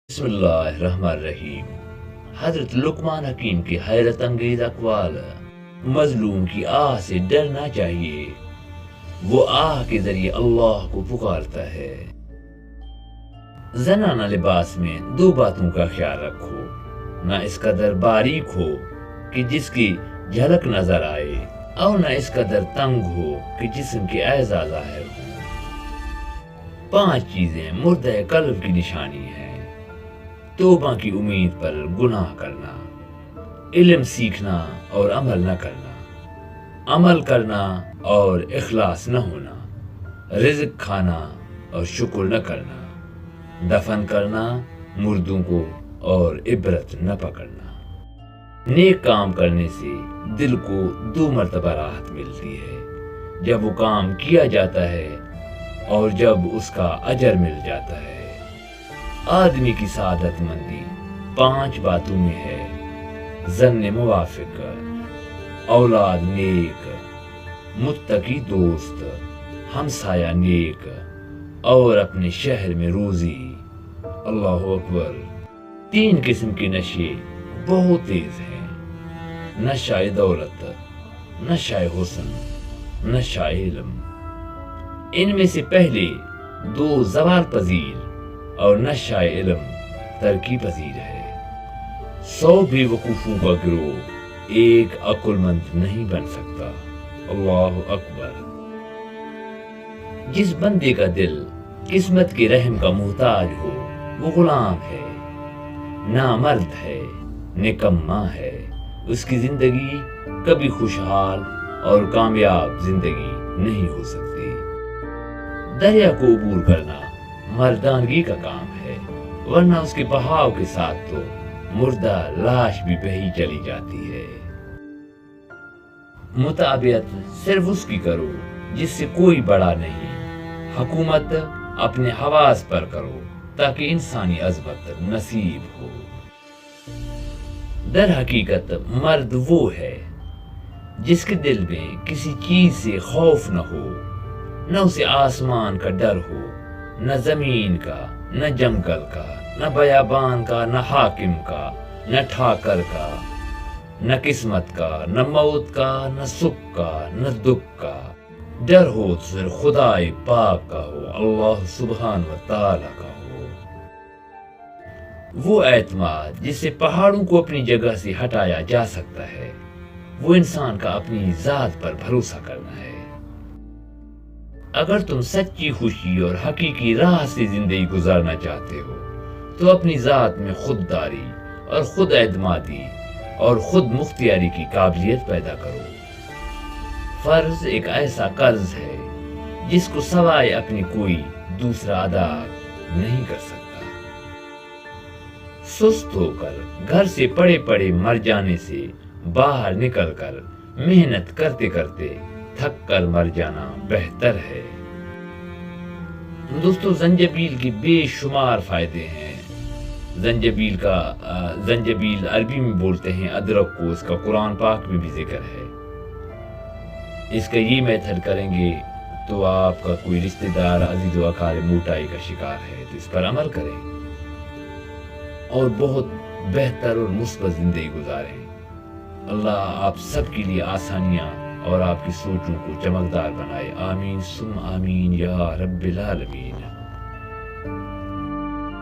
بسم اللہ الرحمن الرحیم۔ حضرت لقمان حکیم کی حیرت انگیز اقوال۔ مظلوم کی آہ سے ڈرنا چاہیے، وہ آہ کے ذریعے اللہ کو پکارتا ہے۔ زنانہ لباس میں دو باتوں کا خیال رکھو، نہ اس قدر باریک ہو کہ جس کی جھلک نظر آئے، اور نہ اس قدر تنگ ہو کہ جسم کے اعضاء ظاہر ہوں۔ 5 چیزیں مردہ قلب کی نشانی ہیں: توبہ کی امید پر گناہ کرنا، علم سیکھنا اور عمل نہ کرنا، عمل کرنا اور اخلاص نہ ہونا، رزق کھانا اور شکر نہ کرنا، دفن کرنا مردوں کو اور عبرت نہ پکڑنا۔ نیک کام کرنے سے دل کو 2 مرتبہ راحت ملتی ہے، جب وہ کام کیا جاتا ہے اور جب اس کا اجر مل جاتا ہے۔ آدمی کی سعادت مندی 5 باتوں میں ہے: ظن موافق، اولاد نیک، متقی دوست، ہمسایہ نیک، اور اپنے شہر میں روزی۔ اللہ اکبر۔ 3 قسم کے نشے بہت تیز ہیں: نشہ دولت، نشہ حسن، نشہ علم۔ ان میں سے پہلے 2 زوال پذیر اور نشہ علم ترقی پذیر ہے۔ 100 بے وقوفوں کا گروہ ایک عقل مند نہیں بن سکتا۔ اللہ اکبر۔ جس بندے کا دل قسمت کے رحم کا محتاج ہو وہ غلام ہے، نامرد ہے، نکما ہے۔ اس کی زندگی کبھی خوشحال اور کامیاب زندگی نہیں ہو سکتی۔ دریا کو عبور کرنا مردانگی کا کام ہے، ورنہ اس کے بہاؤ کے ساتھ تو مردہ لاش بھی بہی چلی جاتی ہے۔ مطابعت صرف اس کی کرو جس سے کوئی بڑا نہیں۔ حکومت اپنے حواس پر کرو تاکہ انسانی عظمت نصیب ہو۔ در حقیقت مرد وہ ہے جس کے دل میں کسی چیز سے خوف نہ ہو، نہ اسے آسمان کا ڈر ہو، نہ زمین کا، نہ جنگل کا، نہ بیابان کا، نہ حاکم کا، نہ ٹھاکر کا، نہ قسمت کا، نہ موت کا، نہ سکھ کا، نہ دکھ کا۔ ڈر ہو تو صرف خدا پاک کا ہو، اللہ سبحانہ و تعالی کا ہو۔ وہ اعتماد جس سے پہاڑوں کو اپنی جگہ سے ہٹایا جا سکتا ہے، وہ انسان کا اپنی ذات پر بھروسہ کرنا ہے۔ اگر تم سچی خوشی اور حقیقی راہ سے زندگی گزارنا چاہتے ہو تو اپنی ذات میں خودداری اور خود اعتمادی اور خود مختاری کی قابلیت پیدا کرو۔ فرض ایک ایسا قرض ہے جس کو سوائے اپنی کوئی دوسرا ادا نہیں کر سکتا۔ سست ہو کر گھر سے پڑے پڑے مر جانے سے باہر نکل کر محنت کرتے کرتے تھک کر مر جانا بہتر ہے۔ دوستو، زنجبیل کی بے شمار فائدے ہیں۔ زنجبیل عربی میں بولتے ہیں ادرک کو، اس کا قرآن پاک میں بھی ذکر ہے۔ اس کا یہ میتھڈ کریں گے تو آپ کا کوئی رشتہ دار عزیز و اقارب موٹائی کا شکار ہے تو اس پر عمل کریں اور بہت بہتر اور مثبت زندگی گزاریں۔ اللہ آپ سب کے لیے آسانیاں اور آپ کی سوچوں کو چمکدار بنائے۔ آمین ثم آمین یا رب العالمین۔